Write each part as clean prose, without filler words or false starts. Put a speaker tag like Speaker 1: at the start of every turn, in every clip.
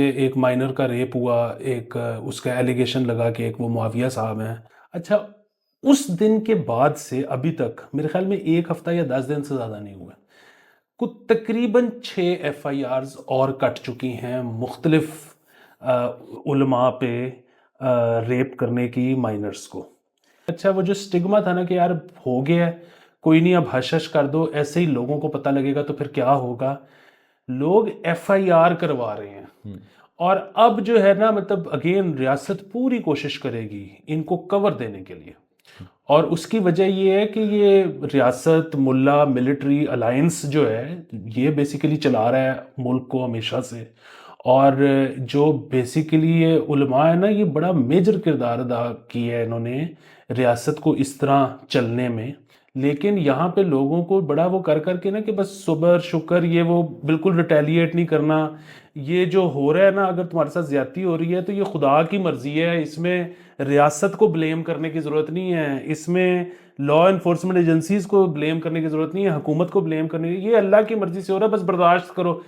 Speaker 1: एक माइनर का रेप हुआ, एक उसका एलिगेशन लगा कि एक वो मुआविया साहब हैं। अच्छा, उस दिन के बाद से अभी तक मेरे ख्याल में 1 हफ्ता या 10 दिन से ज़्यादा नहीं हुआ, कुछ तकरीबन 6 FIRs और कट चुकी हैं मुख्तलिफ उलमा पे रेप करने की माइनर्स को। अच्छा, वो जो स्टिग्मा था ना कि यार हो गया है, कोई नहीं, अब हश हश कर दो, ऐसे ही लोगों को पता लगेगा तो फिर क्या होगा, लोग FIR करवा रहे हैं। और अब जो है ना, मतलब अगेन रियासत पूरी कोशिश करेगी इनको कवर देने के लिए। और उसकी वजह ये है कि ये रियासत, मुल्ला, मिलिट्री अलायंस जो है, ये बेसिकली चला रहा है मुल्क को हमेशा से। और जो बेसिकली ये उलमा है ना, ये बड़ा मेजर किरदार अदा किया है इन्होंने रियासत को इस तरह चलने में। लेकिन यहाँ पे लोगों को बड़ा वो कर करके ना कि बस सुबर शुक्र, ये वो बिल्कुल रिटेलिएट नहीं करना। ये जो हो रहा है ना, अगर तुम्हारे साथ ज्यादती हो रही है तो ये खुदा की मर्जी है, इसमें रियासत को ब्लेम करने की ज़रूरत नहीं है, इसमें लॉ इन्फोर्समेंट एजेंसीज को ब्लेम करने की ज़रूरत नहीं है, हुकूमत को ब्लेम करने की, ये अल्लाह की मर्जी से हो रहा है, बस बर्दाश्त करो।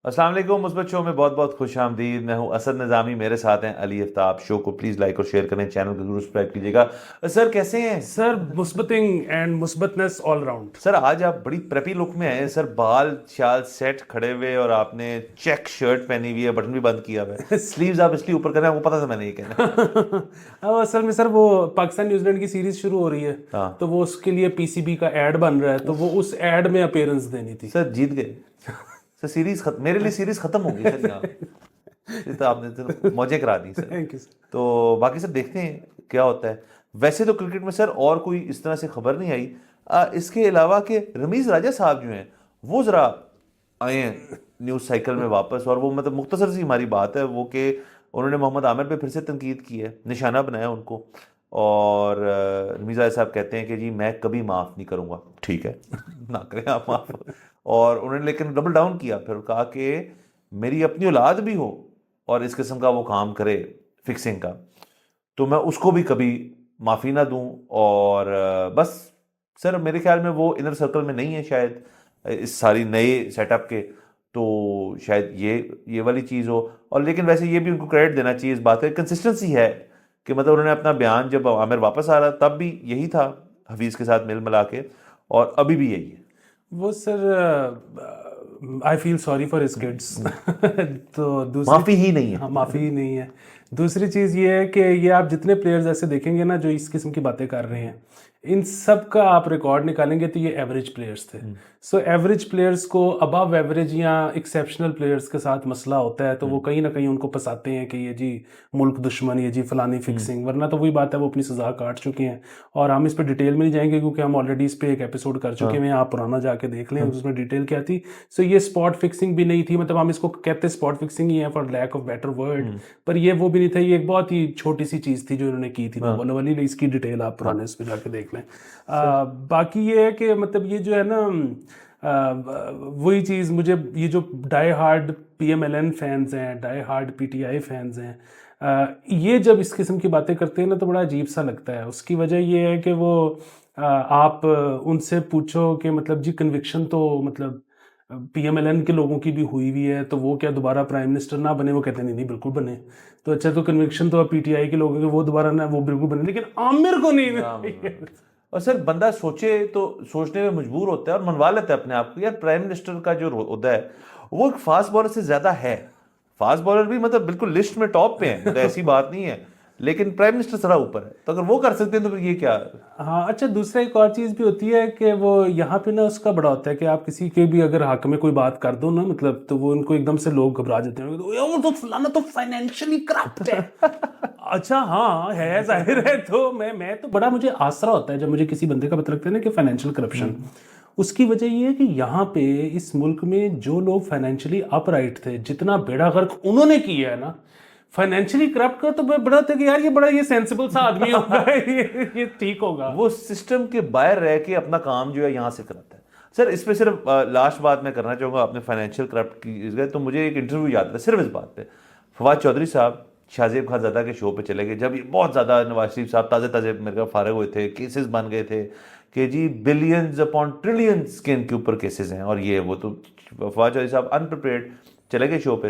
Speaker 2: अस्सलाम वालेकुम। मुस्बत शो में बहुत बहुत खुश आमदीद। मैं हूं असद निज़ामी, मेरे साथ हैं अली आफ्ताब। शो को प्लीज़ लाइक और शेयर करें, चैनल को जरूर सब्सक्राइब कीजिएगा। सर कैसे हैं?
Speaker 1: सर मुस्बतिंग एंड मुस्बतनेस ऑल राउंड।
Speaker 2: सर आज आप बड़ी प्रेपी लुक में हैं सर, बाल शाल सेट खड़े हुए और आपने चेक शर्ट पहनी हुई है, बटन भी बंद किया हुआ है। स्लीव्स आप इसलिए ऊपर कर रहे हैं, आपको पता था मैंने ये कहना।
Speaker 1: अब असल में सर वो पाकिस्तान न्यूजीलैंड की सीरीज शुरू हो रही है,
Speaker 2: हाँ
Speaker 1: तो वो उसके लिए PCB का एड बन रहा है, तो वो उस एड में अपीयरेंस देनी थी।
Speaker 2: सर जीत गए सर। सीरीज मेरे लिए सीरीज खत्म हो गई सर यहाँ। ये तो आपने तो मौजे करा दी सर।
Speaker 1: Thank you sir.
Speaker 2: तो बाकी सर देखते हैं क्या होता है। वैसे तो क्रिकेट में सर और कोई इस तरह से खबर नहीं आई। इसके अलावा कि रमीज राजा साहब जो हैं वो ज़रा आए हैं न्यूज़ साइकिल में वापस, और वो मतलब मुख्तसर सी हमारी बात है वो कि उन्होंने मोहम्मद आमिर पे फिर से तनकीद की है, निशाना बनाया उनको। और रमीज राजा साहब कहते हैं कि जी मैं कभी माफ़ नहीं करूँगा। ठीक है ना करें आप माफ़। और उन्होंने लेकिन डबल डाउन किया, फिर कहा कि मेरी अपनी औलाद भी हो और इस किस्म का वो काम करे फिक्सिंग का, तो मैं उसको भी कभी माफ़ी ना दूं। और बस सर मेरे ख्याल में वो इनर सर्कल में नहीं है शायद इस सारी नए सेटअप के, तो शायद ये वाली चीज़ हो। और लेकिन वैसे ये भी उनको क्रेडिट देना चाहिए, इस बात है कंसिस्टेंसी है कि मतलब उन्होंने अपना बयान जब आमिर वापस आ रहा तब भी यही था हफीज़ के साथ मिल मिला के, और अभी भी यही है।
Speaker 1: वो sir I feel sorry for his kids. तो दूसरी
Speaker 2: माफ़ी ही नहीं है।
Speaker 1: हाँ, माफ़ी ही नहीं है। दूसरी चीज़ ये है कि ये आप जितने प्लेयर्स ऐसे देखेंगे ना जो इस किस्म की बातें कर रहे हैं, इन सब का आप रिकॉर्ड निकालेंगे तो ये एवरेज प्लेयर्स थे। सो एवरेज प्लेयर्स को अबव एवरेज या एक्सेप्शनल प्लेयर्स के साथ मसला होता है, तो वो कहीं ना कहीं उनको फंसाते हैं कि ये जी मुल्क दुश्मन, ये जी फलानी फिक्सिंग, वरना तो वही बात है, वो अपनी सज़ा काट चुके हैं। और हम इस पर डिटेल में नहीं जाएंगे क्योंकि हम ऑलरेडी इस पर एक एपिसोड कर चुके हैं, आप पुराना जाके देख लें उसमें डिटेल क्या थी। सो ये स्पॉट फिक्सिंग भी नहीं थी, मतलब हम इसको कहते स्पॉट फिक्सिंग ही है for lack of better word, पर ये वो भी नहीं था, ये एक बहुत ही छोटी सी चीज़ थी जो इन्होंने की थी। वो वाली इसकी डिटेल आप पुराने इस पर जाके देख लें। बाकी ये है कि मतलब ये जो है ना, वही चीज़ मुझे, ये जो डाई हार्ड PMLN फैंस हैं, डाई हार्ड PTI फैंस हैं, ये जब इस किस्म की बातें करते हैं ना तो बड़ा अजीब सा लगता है। उसकी वजह ये है कि वो आप उनसे पूछो कि मतलब जी कन्विक्शन तो मतलब PMLN के लोगों की भी हुई हुई है, तो वो क्या दोबारा प्राइम मिनिस्टर ना बने? वो कहते हैं नहीं नहीं बिल्कुल बने। तो अच्छा, तो कन्विक्शन तो अब PTI के लोगों के वो दोबारा ना, वो बिल्कुल बने, लेकिन आमिर को नहीं।
Speaker 2: और सर बंदा सोचे तो सोचने में मजबूर होता है और मनवा लेता है अपने आप को, यार प्राइम मिनिस्टर का जो ओहदा है वो एक फास्ट बॉलर से ज्यादा है। फास्ट बॉलर भी मतलब बिल्कुल लिस्ट में टॉप पे है, तो ऐसी बात नहीं है, लेकिन प्राइम मिनिस्टर जरा ऊपर है, तो अगर वो कर सकते हैं तो फिर ये क्या।
Speaker 1: हाँ, अच्छा, दूसरा एक और चीज़ भी होती है कि वो यहाँ पे ना उसका बड़ा होता है कि आप किसी के भी अगर हक में कोई बात कर दो ना, मतलब तो वो उनको एकदम से लोग घबरा जाते हैं, तो यार वो तो फलाना तो फाइनेंशियली करप्ट है। अच्छा हाँ है, जाहिर है। तो मैं तो बड़ा मुझे आसरा होता है जब मुझे किसी बंदे का पता लगता है ना कि फाइनेंशियल करप्शन। उसकी वजह ये है कि यहाँ पे इस मुल्क में जो लोग फाइनेंशियली अपराइट थे, जितना बेड़ा गर्क उन्होंने किया है ना फाइनेंशियली करप्ट का, तो मैं बड़ा था कि यार ये बड़ा ये सेंसिबल सा आदमी होगा, ये ठीक होगा।
Speaker 2: वो सिस्टम के बाहर रह के अपना काम जो है यहाँ से कराता है। सर इस पे सिर्फ लास्ट बात मैं करना चाहूँगा, आपने फाइनेंशियल करप्ट की, तो मुझे एक इंटरव्यू याद था सिर्फ इस बात पे। फवाद चौधरी साहब शाहजेब खानज़ादा के शो पे चले गए जब ये बहुत ज़्यादा नवाज शरीफ साहब ताज़े ताज़े मेरे को फारग हुए थे, केसेस बन गए थे कि जी बिलियंस अपॉन ट्रिलियंस के इनके ऊपर केसेस हैं और ये वो, तो फवाद चौधरी साहब अनप्रिपेयर्ड चले गए शो पे।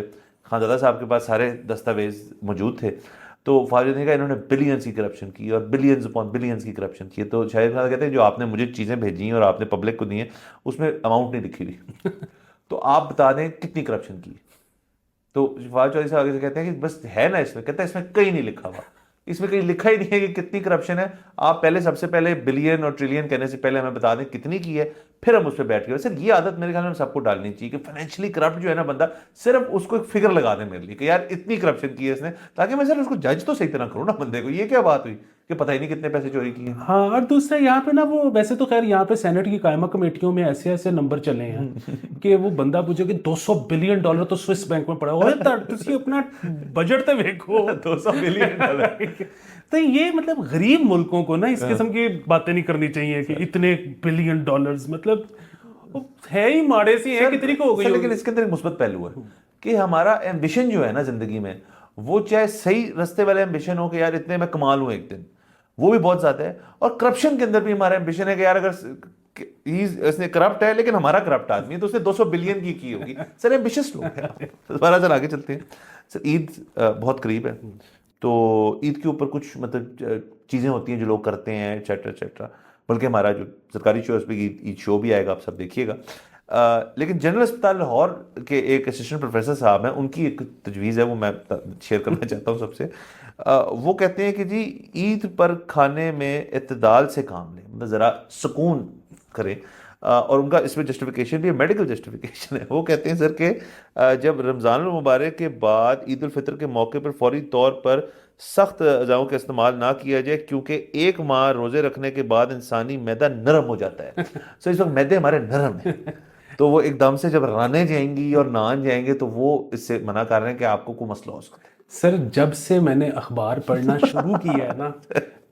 Speaker 2: खानज़ादा साहब के पास सारे दस्तावेज मौजूद थे, तो फवाद ने कहा इन्होंने बिलियंस की करप्शन की और बिलियंस अपॉन बिलियंस की करप्शन की। तो शाहिद खान कहते हैं जो आपने मुझे चीज़ें भेजी हैं और आपने पब्लिक को दी हैं उसमें अमाउंट नहीं लिखी हुई तो आप बता दें कितनी करप्शन की। तो फवाद चौधरी साहब आगे से कहते हैं कि बस है ना इसमें, कहता है इसमें कहीं नहीं लिखा हुआ, इसमें कहीं लिखा ही नहीं है कि कितनी करप्शन है। आप पहले सबसे पहले बिलियन और ट्रिलियन कहने से पहले हमें बता दें कितनी की है, फिर हम उस पर बैठ गए। सर ये आदत मेरे ख्याल में सबको डालनी चाहिए कि फाइनेंशियली करप्ट जो है ना बंदा, सिर्फ उसको एक फिगर लगा दे मेरे लिए कि यार इतनी करप्शन की है इसने, ताकि मैं सर उसको जज तो सही तरह करूँ ना बंदे को। ये क्या बात हुई कि पता ही नहीं कितने पैसे चोरी किए।
Speaker 1: हाँ, और दूसरा यहाँ पे ना, वो वैसे तो खैर यहाँ पे सेनेट की कायमा कमेटियों में ऐसे ऐसे नंबर चले हैं कि वो बंदा पूछे कि $200 बिलियन तो स्विस बैंक में पड़ा हुआ है, तुसी अपना बजट तो देखो।
Speaker 2: $200 बिलियन
Speaker 1: तो ये मतलब गरीब मुल्कों को ना इस किस्म की बातें नहीं करनी चाहिए कि इतने $1 बिलियन, मतलब वो है ही माड़े सी है, कितनी को हो गई।
Speaker 2: लेकिन इसके अंदर एक मुस्बत पहलू है कि हमारा एम्बिशन जो है ना जिंदगी में, वो चाहे सही रास्ते वाले एम्बिशन हो कि यार इतने मैं कमा लूं एक दिन, वो भी बहुत ज्यादा है। और करप्शन के अंदर भी हमारा एम्बिशन है कि यार अगर इसने करप्ट है लेकिन हमारा करप्ट आदमी है तो उसने 200 बिलियन की होगी। सर एम्बिशियस लोग हैं। दोबारा सर आगे चलते हैं। सर ईद बहुत करीब है, तो ईद के ऊपर कुछ मतलब चीज़ें होती हैं जो लोग करते हैं एटसेट्रा एटसेट्रा। बल्कि हमारा जो सरकारी शो है उस पर ईद शो भी आएगा, आप सब देखिएगा। लेकिन जनरल अस्पताल लाहौर के एक असिस्टेंट प्रोफेसर साहब हैं, उनकी एक तजवीज़ है, वो मैं शेयर करना चाहता हूँ सबसे। वो कहते हैं कि जी ईद पर खाने में इत्तेदाल से काम लें, मतलब ज़रा सुकून करें। और उनका इसमें जस्टिफिकेशन भी है, मेडिकल जस्टिफिकेशन है। वो कहते हैं सर कि जब रमज़ान मुबारक के बाद ईद उल फितर के मौके पर फौरी तौर पर सख्त अज़ाओं का इस्तेमाल ना किया जाए, क्योंकि एक माह रोज़े रखने के बाद इंसानी मैदा नरम हो जाता है। सो इस वक्त मैदे हमारे नरम है, तो वो एकदम से जब राने जाएंगी और नान जाएंगे तो वो इससे मना कर रहे हैं कि आपको कोई मसला हो सकता है।
Speaker 1: सर जब से मैंने अखबार पढ़ना शुरू किया है ना,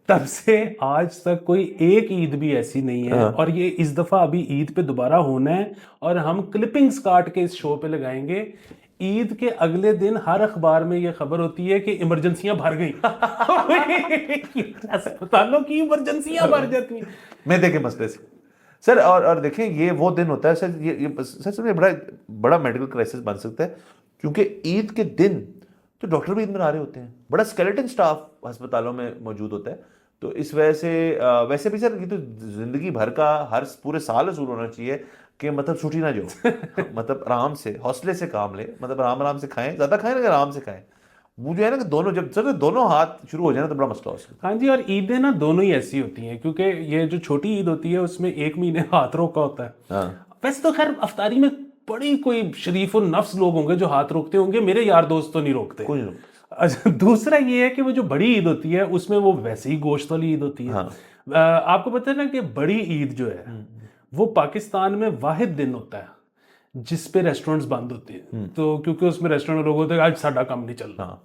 Speaker 1: तब से आज तक कोई एक ईद भी ऐसी नहीं है। और ये इस दफा अभी ईद पे दोबारा होना है और हम क्लिपिंग्स काट के इस शो पे लगाएंगे। ईद के अगले दिन हर अखबार में ये खबर होती है कि इमरजेंसियां भर गई। अस्पतालों की इमरजेंसियां भर जाती हैं
Speaker 2: मैदे के मसले से। सर और देखें ये वो दिन होता है सर, ये सर में बड़ा बड़ा मेडिकल क्राइसिस बन सकता है, क्योंकि ईद के दिन तो डॉक्टर भी ईद मना रहे होते हैं, बड़ा स्केलेटन स्टाफ अस्पतालों में मौजूद होता है। तो इस वजह से वैसे भी सर ये तो जिंदगी भर का हर पूरे साल असूल होना चाहिए कि मतलब छुट्टी ना जाओ। मतलब आराम से हौसले से काम ले, मतलब आराम आराम से खाएं, ज्यादा खाएं लेकिन आराम से खाएं। वो जो है ना कि दोनों जब सर दोनों हाथ शुरू हो जाए ना तो बड़ा मसला हो सकता है।
Speaker 1: हाँ जी, और ईदें ना दोनों ही ऐसी होती हैं, क्योंकि ये जो छोटी ईद होती है उसमें 1 महीने हाथ रोका होता है।
Speaker 2: हाँ।
Speaker 1: वैसे तो खैर अफ्तारी में बड़ी कोई शरीफ और नफ्स लोग होंगे जो हाथ रोकते होंगे, मेरे यार दोस्त तो नहीं रोकते।
Speaker 2: कोई नहीं।
Speaker 1: अच्छा, दूसरा ये है कि वो जो बड़ी ईद होती है उसमें वो वैसे ही गोश्त वाली ईद होती है।
Speaker 2: हाँ।
Speaker 1: आपको पता है ना कि बड़ी ईद जो है वो पाकिस्तान में वाहिद दिन होता है जिस पे रेस्टोरेंट्स बंद होते हैं। तो क्योंकि उसमें रेस्टोरेंट लोग होते हैं आज साडा काम नहीं चल रहा।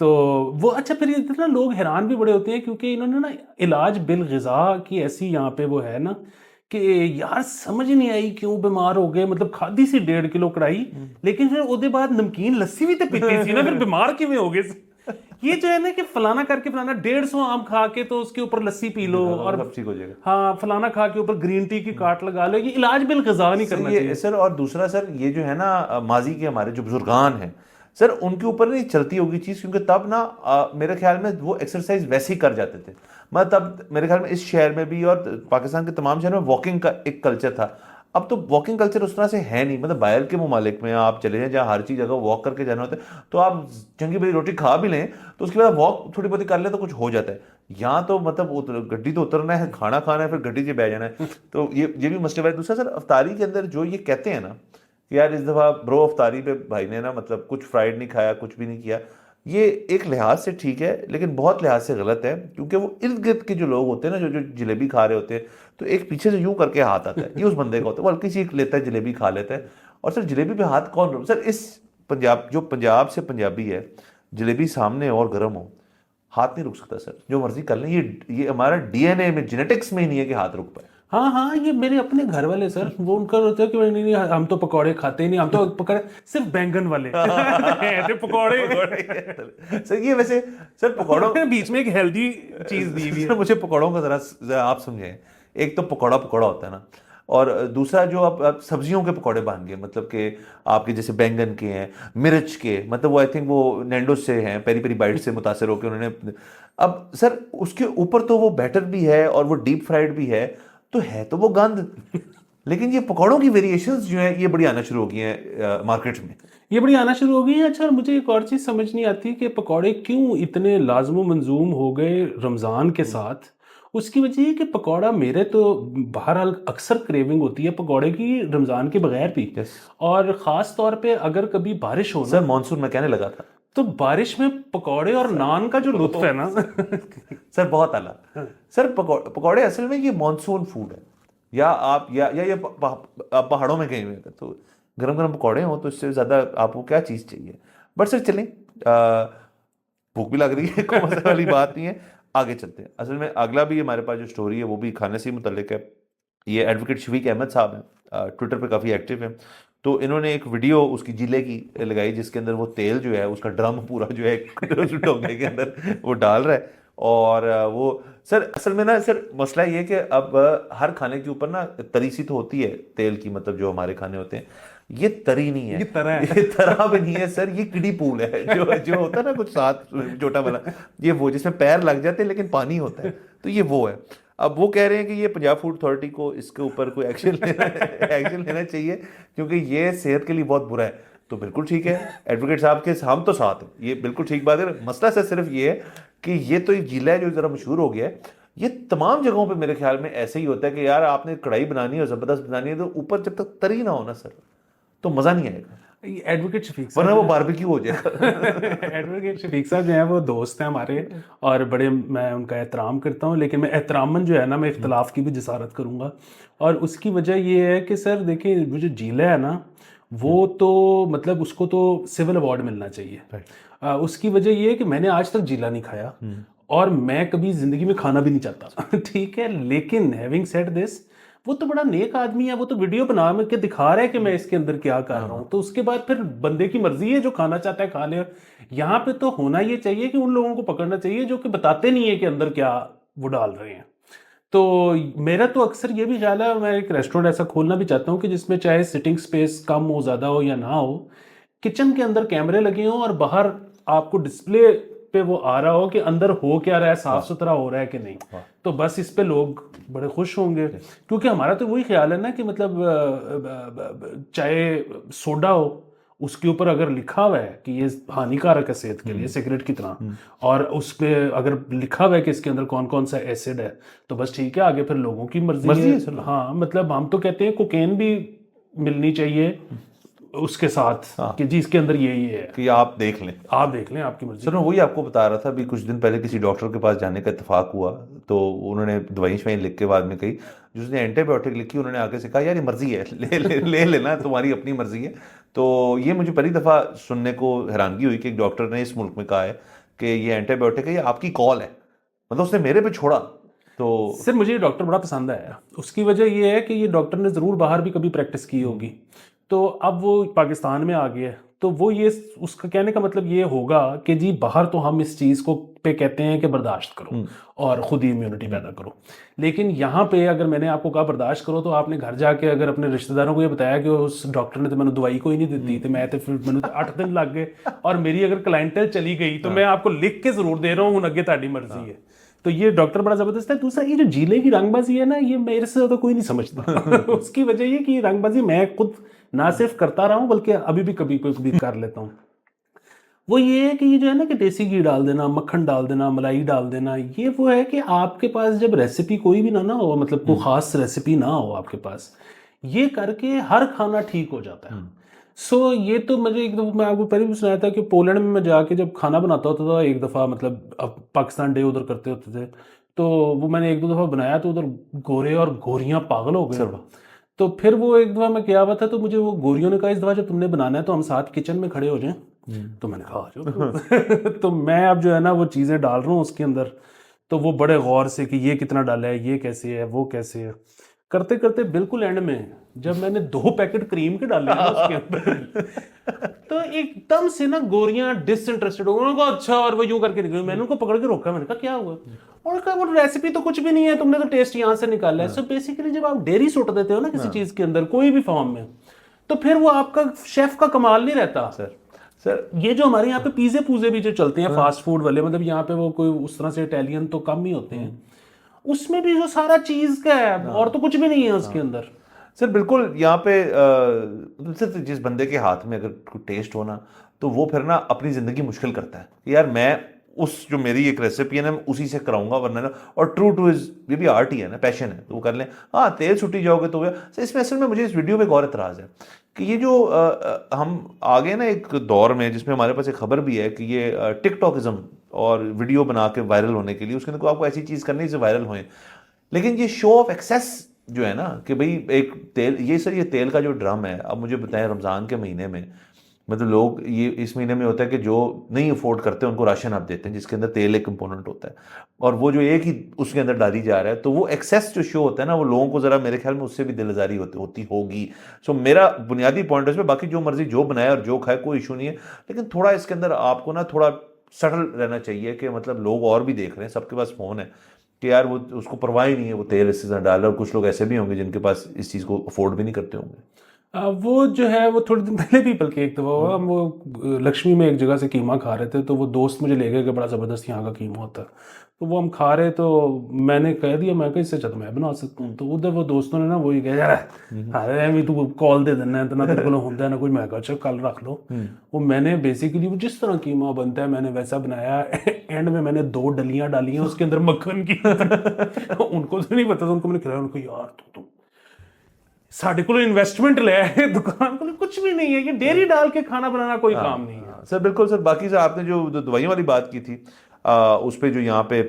Speaker 1: तो वो अच्छा, फिर ये ना लोग हैरान भी बड़े होते हैं क्योंकि इन्होंने ना इलाज बिल ग़िज़ा की ऐसी यहाँ पे वो है ना कि यार समझ नहीं आई क्यों बीमार हो गए। मतलब खादी सी 1.5 किलो कढ़ाई, लेकिन फिर उसके बाद नमकीन लस्सी भी तो पीती सी ना, फिर बीमार किवें हो गए। ये जो है ना कि फलाना करके फलाना 150 आम खा के तो उसके ऊपर लस्सी पी लो और
Speaker 2: ठीक हो जाएगा।
Speaker 1: हाँ, फलाना खा के ऊपर ग्रीन टी की काट लगा लो। ये इलाज बिल ग़िज़ा नहीं करना चाहिए
Speaker 2: सर। और दूसरा सर ये जो है ना माजी के हमारे जो बुजुर्गान हैं सर, उनके ऊपर नहीं चलती होगी चीज़, क्योंकि तब ना मेरे ख्याल में वो एक्सरसाइज वैसे ही कर जाते थे। मतलब तब मेरे ख्याल में इस शहर में भी और पाकिस्तान के तमाम शहर में वॉकिंग का एक कल्चर था। अब तो वॉकिंग कल्चर उस तरह से है नहीं। मतलब बाहर के ममालिक में आप चले जाएं जहाँ हर चीज़ जगह वॉक करके जाना होता है, तो आप चंगी बड़ी रोटी खा भी लें तो उसके बाद वॉक थोड़ी बहुत कर ले तो कुछ हो जाता है। यहाँ तो मतलब गड्डी तो उतरना है, खाना खाना है, फिर गड्डी से बैठ जाना है। तो ये भी मसले है। दूसरा सर अफ्तारी के अंदर जो ये कहते हैं ना कि यार इस दफ़ा ब्रो अफ्तारी पे भाई ने ना मतलब कुछ फ्राइड नहीं खाया, कुछ भी नहीं किया, ये एक लिहाज से ठीक है लेकिन बहुत लिहाज से गलत है। क्योंकि वो इर्द गिर्द के जो लोग होते हैं ना जो जलेबी खा रहे होते हैं, तो एक पीछे से यूं करके हाथ आता है, ये उस बंदे का होता है, वो हल्की सी लेता है जलेबी खा लेता है। और सर जलेबी पे हाथ कौन रोक? सर इस पंजाब जो पंजाब से पंजाबी है, जलेबी सामने और गर्म हो हाथ नहीं रुक सकता सर, जो मर्जी कर लें। ये हमारा डीएनए में जेनेटिक्स में ही नहीं है कि हाथ रुक पाए।
Speaker 1: हाँ हाँ, ये मेरे अपने घर वाले सर, वो उनका होता है कि नहीं नहीं हम तो पकौड़े खाते ही नहीं, हम तो पकौड़े सिर्फ बैंगन वाले ऐसे पकौड़े।
Speaker 2: सर ये वैसे सर पकौड़ों
Speaker 1: के बीच में एक हेल्दी चीज दी हुई है।
Speaker 2: मुझे पकौड़ों का जरा आप समझें। एक तो पकौड़ा होता है ना, और दूसरा जो आप सब्जियों के पकौड़े बन गए, मतलब कि आपके जैसे बैंगन के हैं, मिर्च के, मतलब वो आई थिंक वो नैंडोज से हैं, पेरी पेरी बाइट से मुतासर होकर उन्होंने। अब सर उसके ऊपर तो वो बैटर भी है और वो डीप फ्राइड भी है तो वो गंद। लेकिन ये पकौड़ों की वेरिएशंस जो है ये बड़ी आना शुरू हो गई हैं मार्केट में।
Speaker 1: ये बड़ी आना शुरू हो गई है। अच्छा, और मुझे एक और चीज़ समझ नहीं आती कि पकौड़े क्यों इतने लाजमो मंजूम हो गए रमज़ान के साथ। उसकी वजह ये कि पकौड़ा, मेरे तो बहरहाल अक्सर क्रेविंग होती है पकौड़े की रमज़ान के बगैर भी।
Speaker 2: यस
Speaker 1: और ख़ास तौर पे अगर कभी बारिश हो
Speaker 2: सर,
Speaker 1: ना,
Speaker 2: मॉनसून में कहने लगा था
Speaker 1: तो बारिश में पकौड़े और नान का जो लुत्फ है ना
Speaker 2: सर बहुत आला। सर पकौड़े असल में ये मॉनसून फूड है, या आप या ये आप पहाड़ों में गए हुए हैं तो गरम गरम पकौड़े हो तो इससे ज़्यादा आपको क्या चीज़ चाहिए। बट सर चलें, भूख भी लग रही है, कोई मसले वाली बात नहीं है, आगे चलते हैं। असल में अगला भी हमारे पास जो स्टोरी है वो भी खाने से ही मुतल्लिक है। ये एडवोकेट शफीक अहमद साहब हैं, ट्विटर पे काफ़ी एक्टिव हैं। तो इन्होंने एक वीडियो उसकी जिले की लगाई जिसके अंदर वो तेल जो है उसका ड्रम पूरा जो है डोंगे के अंदर वो डाल रहा है। और वो सर असल में ना सर मसला ये है कि अब हर खाने के ऊपर ना तरी सी तो होती है तेल की, मतलब जो हमारे खाने होते हैं ये तरी नहीं है,
Speaker 1: ये तरह है।
Speaker 2: ये तरह भी नहीं है सर, ये किडी पूल है जो जो होता है ना कुछ साथ छोटा वाला, ये वो जिसमें पैर लग जाते हैं लेकिन पानी होता है, तो ये वो है। अब वो कह रहे हैं कि ये पंजाब फूड अथॉरिटी को इसके ऊपर कोई एक्शन लेना चाहिए क्योंकि ये सेहत के लिए बहुत बुरा है। तो बिल्कुल ठीक है, एडवोकेट साहब के हम तो साथ हैं, ये बिल्कुल ठीक बात है। मसला सर सिर्फ ये है कि ये तो एक जिला है जो ज़रा मशहूर हो गया है। ये तमाम जगहों पे मेरे ख्याल में ऐसे ही होता है कि यार आपने कढ़ाई बनानी है और ज़बरदस्त बनानी है तो ऊपर जब तक तरी ना हो ना सर तो मज़ा नहीं आएगा,
Speaker 1: एडवोकेट शफीक
Speaker 2: वरना वो
Speaker 1: साहब
Speaker 2: बारबेक्यू हो जाएगा।
Speaker 1: एडवोकेट शफीक साहब जो हैं वो दोस्त हैं हमारे, और बड़े मैं उनका एहतराम करता हूँ। लेकिन मैं एहतरामन जो है ना, मैं इख्तलाफ की भी जसारत करूँगा। और उसकी वजह ये है कि सर देखिए, वो जो जिला है ना, वो तो मतलब उसको तो सिविल अवार्ड मिलना चाहिए। उसकी वजह ये है कि मैंने आज तक जिला नहीं खाया और मैं कभी ज़िंदगी में खाना भी नहीं चाहता ठीक है, लेकिन हैविंग सेड दिस, वो तो बड़ा नेक आदमी है, वो तो वीडियो बना के दिखा रहा है कि मैं इसके अंदर क्या कर रहा हूँ। तो उसके बाद फिर बंदे की मर्जी है, जो खाना चाहता है खा ले। यहाँ पे तो होना ये चाहिए कि उन लोगों को पकड़ना चाहिए जो कि बताते नहीं है कि अंदर क्या वो डाल रहे हैं। तो मेरा तो अक्सर ये भी ख्याल है, मैं एक रेस्टोरेंट ऐसा खोलना भी चाहता हूँ कि जिसमें चाहे सिटिंग स्पेस कम हो, ज़्यादा हो या ना हो, किचन के अंदर कैमरे लगे हों और बाहर आपको डिस्प्ले पे वो आ रहा हो कि अंदर हो क्या रहा है, साफ सुथरा हो रहा है कि नहीं। तो बस इस पे लोग बड़े खुश होंगे। क्योंकि हमारा तो वही ख्याल है ना कि मतलब चाहे सोडा हो, उसके ऊपर अगर लिखा हुआ है कि ये हानिकारक है सेहत के लिए, सिगरेट की तरह, और उस पे अगर लिखा हुआ है कि इसके अंदर कौन कौन सा एसिड है, तो बस ठीक है, आगे फिर लोगों की मर्जी है। हाँ, मतलब हम तो कहते हैं कोकेन भी मिलनी चाहिए उसके साथ, कि जी इसके अंदर ये है
Speaker 2: कि आप देख लें
Speaker 1: आपकी मर्जी।
Speaker 2: सर मैं वही आपको बता रहा था, अभी कुछ दिन पहले किसी डॉक्टर के पास जाने का इत्तेफाक हुआ, तो उन्होंने दवाई शवाई लिख के बाद में कही, जिसने एंटीबायोटिक लिखी उन्होंने आगे से कहा यार ये मर्जी है, ले लेना, तुम्हारी अपनी मर्जी है। तो ये मुझे पहली दफ़ा सुनने को हैरानगी हुई कि एक डॉक्टर ने इस मुल्क में कहा है कि ये एंटीबायोटिक है, ये आपकी कॉल है, मतलब उसने मेरे पे छोड़ा। तो
Speaker 1: सर मुझे ये डॉक्टर बड़ा पसंद आया। उसकी वजह ये है कि ये डॉक्टर ने ज़रूर बाहर भी कभी प्रैक्टिस की होगी, तो अब वो पाकिस्तान में आ गया है, तो वो ये उसका कहने का मतलब ये होगा कि जी बाहर तो हम इस चीज़ को पे कहते हैं कि बर्दाश्त करो और ख़ुद ही इम्यूनिटी पैदा करो, लेकिन यहाँ पे अगर मैंने आपको कहा बर्दाश्त करो, तो आपने घर जाके अगर अपने रिश्तेदारों को ये बताया कि उस डॉक्टर ने तो मैंने दवाई कोई नहीं दी थी, मैं तो फिर मैंने 8 दिन लग गए और मेरी अगर क्लाइंटल चली गई, तो मैं आपको लिख के ज़रूर दे रहा हूँ, अगे ताड़ी मर्जी है। तो ये डॉक्टर बड़ा ज़बरदस्त है। दूसरा, ये जो जिले की रंगबाजी है ना, ये मेरे से तो कोई नहीं समझता उसकी वजह ये कि रंगबाजी मैं खुद ना सिर्फ करता रहा हूँ, बल्कि अभी भी कभी कभी कर लेता हूँ। वो ये है कि ये जो है ना कि देसी घी डाल देना, मक्खन डाल देना, मलाई डाल देना, ये वो है कि आपके पास जब रेसिपी कोई भी ना हो, मतलब कोई ख़ास रेसिपी ना हो आपके पास, ये करके हर खाना ठीक हो जाता है। सो ये तो मुझे एक दफ़ा, मैं आपको पहले भी सुनाया था कि पोलैंड में मैं जाके जब खाना बनाता होता था एक दफ़ा, मतलब अब पाकिस्तान डे उधर करते होते थे, तो वो मैंने 1-2 दफ़ा बनाया, तो उधर गोरे और गोरियाँ पागल हो गए। तो फिर वो एक दफ़ा मैं गया हुआ था, तो मुझे वो गोरियों ने कहा इस दफ़ा जब तुमने बनाना है तो हम साथ किचन में खड़े हो जाएं। तो मैंने कहा आ जाओ तो मैं अब जो है ना वो चीज़ें डाल रहा हूँ उसके अंदर, तो वो बड़े गौर से कि ये कितना डाला है, ये कैसे है, वो कैसे है। करते करते बिल्कुल एंड में जब मैंने 2 पैकेट क्रीम के डाले ना उसके अंदर तो एकदम से ना गोरियां डिसइंटरेस्टेड हो गई। उन्होंने कहा अच्छा, और वो यूं करके निकली। मैंने उनको पकड़ के रोका, मैंने कहा क्या हुआ? और कहा वो रेसिपी तो कुछ भी नहीं है, तुमने तो टेस्ट यहाँ से निकाला है। सो बेसिकली जब आप डेयरी सुट देते हो ना किसी चीज के अंदर कोई भी फॉर्म में, तो फिर वो आपका शेफ का कमाल नहीं रहता।
Speaker 2: सर
Speaker 1: ये जो हमारे यहाँ पे पिज़्ज़े पूजे भी जो चलते हैं फास्ट फूड वाले, मतलब यहाँ पे वो कोई उस तरह से इटालियन तो कम ही होते हैं, उसमें भी जो सारा चीज का है और तो कुछ भी नहीं है उसके अंदर।
Speaker 2: सर बिल्कुल यहाँ पे सिर्फ जिस बंदे के हाथ में अगर कोई टेस्ट हो ना, तो वो फिर ना अपनी ज़िंदगी मुश्किल करता है कि यार मैं उस जो मेरी एक रेसिपी है ना मैं उसी से कराऊंगा, वरना ना, और ट्रू टू इज ये भी आर्ट ही है ना, पैशन है, तो वो कर लें। हाँ तेल छुट्टी जाओगे तो गया। सर इसमें असल में मुझे इस वीडियो में एक और एतराज़ है कि ये जो हम आगे ना एक दौर में जिसमें हमारे पास एक खबर भी है कि ये टिकटॉकिज्म और वीडियो बना के वायरल होने के लिए उसके अंदर आपको ऐसी चीज़ करनी जिससे वायरल होए, लेकिन ये शो ऑफ एक्सेस जो है ना कि भाई एक तेल, ये सर ये तेल का जो ड्रम है, अब मुझे बताएं रमज़ान के महीने में मतलब लोग ये इस महीने में होता है कि जो नहीं अफोर्ड करते उनको राशन आप देते हैं जिसके अंदर तेल एक कंपोनेंट होता है, और वो जो एक ही उसके अंदर डाली जा रहा है, तो वो एक्सेस जो शो होता है ना वो लोगों को ज़रा मेरे ख्याल में उससे भी दिलजारी होती होगी। सो मेरा बुनियादी पॉइंट है इसमें, बाकी जो मर्जी जो बनाए और जो खाए कोई इशू नहीं है, लेकिन थोड़ा इसके अंदर आपको ना थोड़ा सटल रहना चाहिए कि मतलब लोग और भी देख रहे हैं, सबके पास फ़ोन है कि यार वो उसको परवाह ही नहीं है, वो तेल इसके साथ डाल रहा है, और कुछ लोग ऐसे भी होंगे जिनके पास इस चीज़ को अफोर्ड भी नहीं करते होंगे।
Speaker 1: वो जो है वो थोड़े दिन पहले भी बल्कि एक दफ़ा हुआ, हम वो लक्ष्मी में एक जगह से कीमा खा रहे थे, तो वो दोस्त मुझे ले गए कि बड़ा ज़बरदस्त यहाँ का कीमा होता है। तो वो हम खा रहे, तो मैंने कह दिया मैं कहा इससे अच्छा तो मैं बना सकता हूँ। तो उधर वो दोस्तों ने ना वही कहा यार अरे मैं तू कॉल दे देना इतना तेरे को होता है ना कोई, मैं कहा अच्छा कल रख लो। वो मैंने बेसिकली वो जिस तरह कीमा बनता है मैंने वैसा बनाया। एंड में मैंने 2 डलियाँ डाली हैं उसके अंदर मक्खन की। उनको तो नहीं पता था, उनको मैंने खिलाया, उनको यार तुम साढ़े को इन्वेस्टमेंट ले आए दुकान को, कुछ भी नहीं है, ये डेयरी डाल के खाना बनाना कोई काम नहीं है।
Speaker 2: सर बिल्कुल सर, बाकी सर आपने जो दवाइयों वाली बात की थी उस पर जो यहाँ पे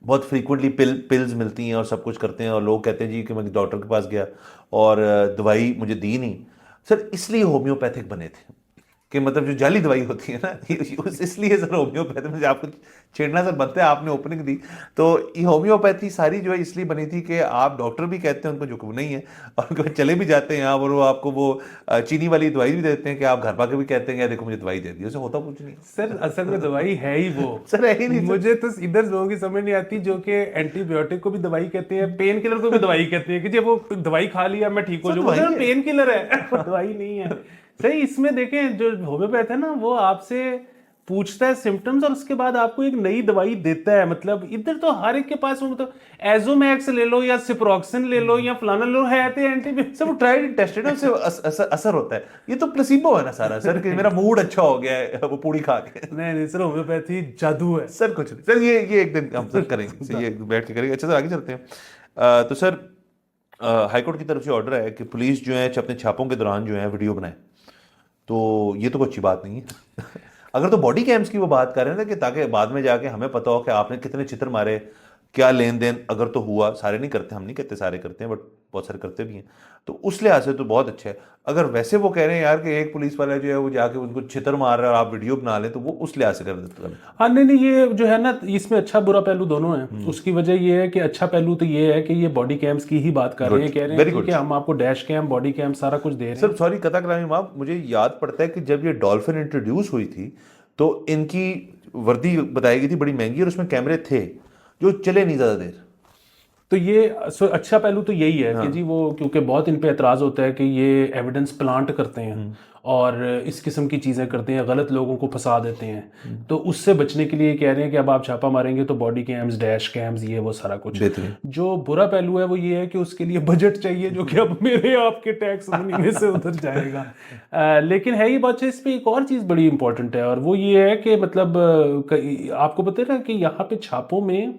Speaker 2: बहुत फ्रीक्वेंटली पिल्स मिलती हैं और सब कुछ करते हैं, और लोग कहते हैं जी कि मैं डॉक्टर के पास गया और दवाई मुझे दी नहीं। सर इसलिए होम्योपैथिक बने थे कि मतलब जो जाली दवाई होती है ना इसलिए सर होम्योपैथी में आपको छेड़ना सर बनता है, आपने ओपनिंग दी तो ये होम्योपैथी सारी जो है इसलिए बनी थी कि आप डॉक्टर भी कहते हैं उनको जो नहीं है, और कभी चले भी जाते हैं यहाँ और वो आपको वो चीनी वाली दवाई भी देते हैं कि आप घर पा के भी कहते हैं देखो मुझे दवाई दे दी, उसे होता कुछ नहीं।
Speaker 1: सर असल में दवाई है ही वो
Speaker 2: सर है ही नहीं।
Speaker 1: मुझे तो इधर लोगों की समझ नहीं आती जो कि एंटीबायोटिक को भी दवाई कहते हैं, पेन किलर को भी दवाई कहते हैं कि जब वो दवाई खा लिया मैं ठीक हो जाऊंगा, पेन किलर है दवाई नहीं है। सही इसमें देखें जो होम्योपैथ है ना वो आपसे पूछता है सिम्टम्स और उसके बाद आपको एक नई दवाई देता है। मतलब इधर तो हर एक के पास वो मतलब एजोमैक्स ले लो या सिप्रोक्सिन ले लो या फलाना ले लो, है तो एंटीबायोटिक
Speaker 2: सब ट्राइड एंड टेस्टेड है, उससे असर होता है। ये तो प्लेसिबो है ना सारा सर कि मेरा मूड अच्छा हो गया है वो पूरी खा के।
Speaker 1: नहीं सर होम्योपैथी जादू है
Speaker 2: सर, कुछ नहीं सर, ये एक दिन हम सर करेंगे, ये बैठ के करेंगे। अच्छा सर आगे चलते हैं। तो सर हाईकोर्ट की तरफ से ऑर्डर है कि पुलिस जो है अपने छापों के दौरान जो है वीडियो बनाए, तो ये तो कोई अच्छी बात नहीं है। अगर तो बॉडी कैम्स की वो बात कर रहे हैं ना कि ताकि बाद में जाके हमें पता हो कि आपने कितने चित्र मारे, क्या लेन देन अगर तो हुआ, सारे नहीं करते, हम नहीं कहते सारे करते हैं बट बहुत सारे करते भी हैं, तो उस लिहाज से तो बहुत अच्छा है। अगर वैसे वो कह रहे हैं यार कि एक पुलिस वाला जो है वो जाके उनको छितर मार रहा है और आप वीडियो बना लें, तो वो उस लिहाज से कर देते हैं।
Speaker 1: हाँ नहीं ये जो है ना इसमें अच्छा बुरा पहलू दोनों है। उसकी वजह ये है कि अच्छा पहलू तो ये है कि ये बॉडी कैम्स की ही बात कर रहे हैं, कह रहे हैं कि हम आपको डैश कैम बॉडी कैम सारा कुछ दे रहे हैं।
Speaker 2: सर सॉरी कथा करामी माँ, मुझे याद पड़ता है कि जब ये डॉल्फिन इंट्रोड्यूस हुई थी तो इनकी वर्दी बताई गई थी बड़ी महंगी और उसमें कैमरे थे जो चले नहीं ज़्यादा देर।
Speaker 1: तो ये अच्छा पहलू तो यही है कि जी वो क्योंकि बहुत इन पे एतराज़ होता है कि ये एविडेंस प्लांट करते हैं और इस किस्म की चीज़ें करते हैं, गलत लोगों को फंसा देते हैं। तो उससे बचने के लिए कह रहे हैं कि अब आप छापा मारेंगे तो बॉडी कैम्स डैश कैम्स ये वो सारा कुछ। जो बुरा पहलू है वो ये है कि उसके लिए बजट चाहिए जो कि अब मेरे आपके टैक्स मनी में से उधर जाएगा। लेकिन है ही बात, इस पर एक और चीज़ बड़ी इंपॉर्टेंट है और वो ये है कि मतलब आपको पता है ना कि यहाँ पे छापों में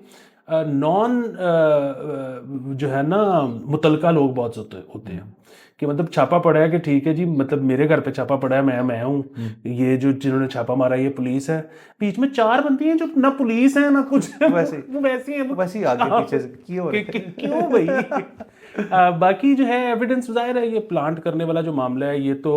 Speaker 1: नॉन जो है ना मुतलका लोग बहुत होते हैं कि मतलब छापा पड़ा है कि ठीक है जी, मतलब मेरे घर पे छापा पड़ा है, मैं हूँ, ये जो जिन्होंने छापा मारा ये पुलिस है, बीच में 4 बनती हैं जो ना पुलिस है ना कुछ है, वैसे हैं
Speaker 2: वैसे आगे पीछे
Speaker 1: क्यों भाई। बाकी जो है एविडेंस जाहिर है ये प्लांट करने वाला जो मामला है ये तो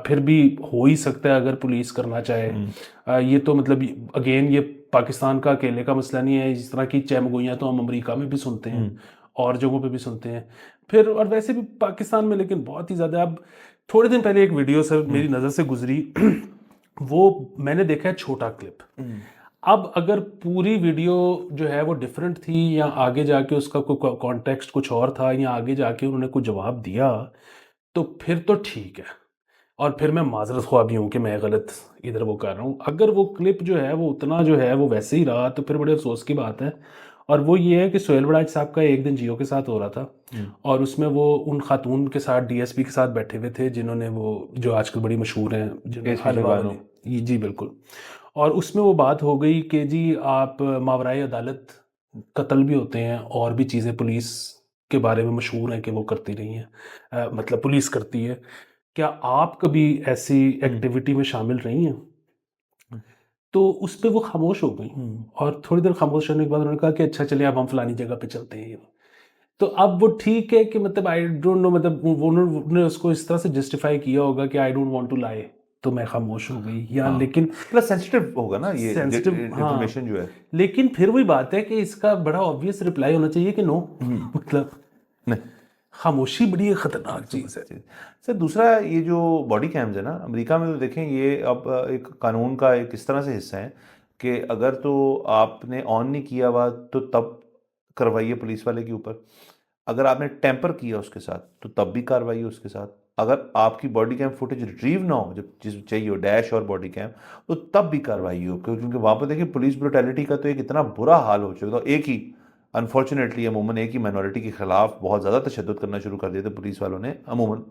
Speaker 1: फिर भी हो ही सकता है अगर पुलिस करना चाहे। ये तो मतलब अगेन ये पाकिस्तान का अकेले का मसला नहीं है, इस तरह की चैमगोइयाँ तो हम अमेरिका में भी सुनते हैं और जगहों पे भी सुनते हैं। फिर और वैसे भी पाकिस्तान में लेकिन बहुत ही ज़्यादा। अब थोड़े दिन पहले एक वीडियो सर मेरी नज़र से गुजरी वो मैंने देखा है छोटा क्लिप। अब अगर पूरी वीडियो जो है वो डिफरेंट थी या आगे जाके उसका कोई कॉन्टेक्स्ट कुछ और था या आगे जाके उन्होंने कुछ जवाब दिया तो फिर तो ठीक है, और फिर मैं माजरत ख्वाह भी हूँ कि मैं गलत इधर वो कर रहा हूँ। अगर वो क्लिप जो है वो उतना जो है वो वैसे ही रहा तो फिर बड़े अफसोस की बात है। और वो ये है कि सोहेल बड़ाच साहब का एक दिन जियो के साथ हो रहा था और उसमें वो उन खातून के साथ डीएसपी के साथ बैठे हुए थे जिन्होंने वो जो आजकल बड़ी मशहूर हैं जिन्होंने
Speaker 2: केस की
Speaker 1: हलवा
Speaker 2: शिबानो।
Speaker 1: वाली, जी बिल्कुल। और उसमें वो बात हो गई कि जी आप मावराए अदालत कत्ल भी होते हैं और भी चीज़ें पुलिस के बारे में मशहूर हैं कि वो करती रही हैं, मतलब पुलिस करती है। क्या आप कभी ऐसी एक्टिविटी में शामिल रही हैं? तो उस पे वो खामोश हो गई और थोड़ी देर खामोश होने के बाद उन्होंने कहा कि अच्छा चलिए अब हम फलानी जगह पे चलते हैं। तो अब वो ठीक है कि मतलब आई डोंट नो, मतलब उन्होंने उसको इस तरह से जस्टिफाई किया होगा कि I don't want to lie, तो मैं खामोश हो गई या
Speaker 2: हाँ,
Speaker 1: लेकिन
Speaker 2: प्लस सेंसिटिव होगा ना ये
Speaker 1: सेंसिटिव, हाँ।
Speaker 2: इंफॉर्मेशन जो है।
Speaker 1: लेकिन फिर वही बात है कि इसका बड़ा ऑब्वियस रिप्लाई होना चाहिए कि नो मतलब
Speaker 2: नहीं,
Speaker 1: खामोशी बड़ी खतरनाक चीज़ है।
Speaker 2: सर दूसरा ये जो बॉडी कैम्स है ना अमेरिका में, तो देखें ये अब एक कानून का एक इस तरह से हिस्सा है कि अगर तो आपने ऑन नहीं किया हुआ तो तब करवाइए पुलिस वाले के ऊपर, अगर आपने टेम्पर किया उसके साथ तो तब भी कार्रवाई है उसके साथ, अगर आपकी बॉडी कैम फुटेज रिट्रीव ना हो जब जिस चाहिए हो डैश और बॉडी कैम, तो तब भी कार्रवाई हो, क्योंकि वहाँ पर देखिए पुलिस ब्रुटैलिटी का तो एक इतना बुरा हाल हो चुका था। एक ही अनफॉर्चुनेटली अमूमन एक ही माइनॉरिटी के खिलाफ बहुत ज़्यादा तशद्दुद करना शुरू कर दिया था पुलिस वालों ने, अमूमन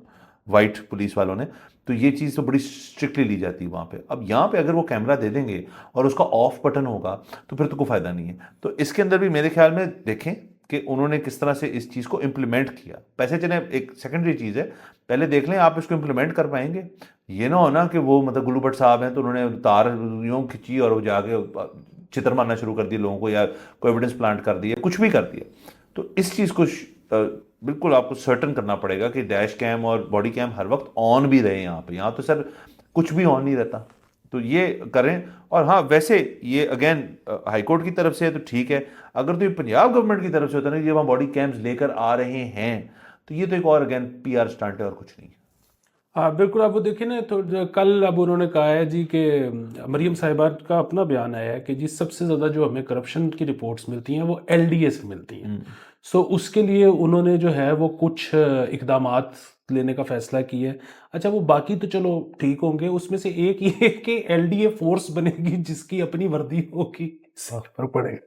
Speaker 2: वाइट पुलिस वालों ने। तो ये चीज़ तो बड़ी स्ट्रिक्टली ली जाती है वहाँ पे। अब यहाँ पे अगर वो कैमरा दे देंगे और उसका ऑफ बटन होगा तो फिर तो कोई फ़ायदा नहीं है। तो इसके अंदर भी मेरे ख्याल में देखें कि उन्होंने किस तरह से इस चीज़ को इम्प्लीमेंट किया। पैसे चले एक सेकेंडरी चीज़ है, पहले देख लें आप इसको इम्प्लीमेंट कर पाएंगे। ये ना हो ना कि वो मतलब गुल्लू भट्ट साहब हैं तो उन्होंने तार यूँ खिंची और वो जाके चित्र मारना शुरू कर दिया लोगों को, या कोई एविडेंस प्लांट कर दिया, कुछ भी कर दिया। तो इस चीज़ को बिल्कुल आपको सर्टन करना पड़ेगा कि डैश कैम और बॉडी कैम हर वक्त ऑन भी रहे यहाँ पे। यहाँ तो सर कुछ भी ऑन नहीं रहता, तो ये करें। और हाँ वैसे ये अगेन हाईकोर्ट की तरफ से है तो ठीक है, अगर तो ये पंजाब गवर्नमेंट की तरफ से होता है ना जब हम बॉडी कैम्स लेकर आ रहे हैं तो ये तो एक और अगेन पीआर स्टंट है और कुछ नहीं है।
Speaker 1: हाँ बिल्कुल। आप वो देखिए ना, तो कल अब उन्होंने कहा है जी कि मरीम साहिबा का अपना बयान आया है कि जी सबसे ज़्यादा जो हमें करप्शन की रिपोर्ट्स मिलती हैं वो एलडीए से मिलती हैं। सो उसके लिए उन्होंने जो है वो कुछ इकदामात लेने का फैसला किया है। अच्छा वो बाकी तो चलो ठीक होंगे, उसमें से एक ये है कि एलडीए फोर्स बनेगी जिसकी अपनी वर्दी होगी, इससे फर्क पड़ेगा।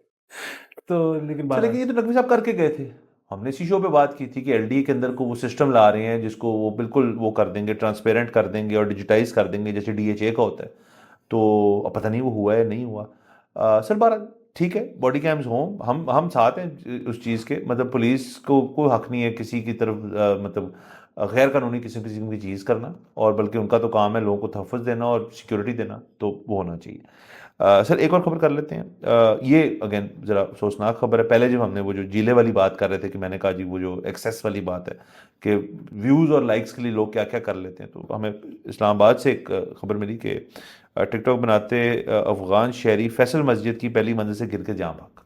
Speaker 1: तो लेकिन
Speaker 2: चले
Speaker 1: बात
Speaker 2: ये तो नकवी साहब करके गए थे, हमने इसी शो पे बात की थी कि एलडीए के अंदर को वो सिस्टम ला रहे हैं जिसको वो बिल्कुल वो कर देंगे, ट्रांसपेरेंट कर देंगे और डिजिटाइज कर देंगे जैसे डीएचए का होता है। तो अब पता नहीं वो हुआ है नहीं हुआ। सर बार ठीक है बॉडी कैम्स हों, हम साथ हैं उस चीज़ के, मतलब पुलिस को कोई हक नहीं है किसी की तरफ मतलब गैर कानूनी किसी किस्म की चीज़ करना, और बल्कि उनका तो काम है लोगों को तहफ़्फ़ुज़ देना और सिक्योरिटी देना, तो वो होना चाहिए। सर एक और खबर कर लेते हैं। ये अगेन ज़रा अफसोसनाक खबर है। पहले जब हमने वो जो जीले वाली बात कर रहे थे कि मैंने कहा जी वो जो एक्सेस वाली बात है कि व्यूज़ और लाइक्स के लिए लोग क्या क्या कर लेते हैं, तो हमें इस्लामाबाद से एक खबर मिली कि टिकटॉक बनाते अफ़गान शहरी फैसल मस्जिद की पहली मंजिल से गिर के जाँ भाग।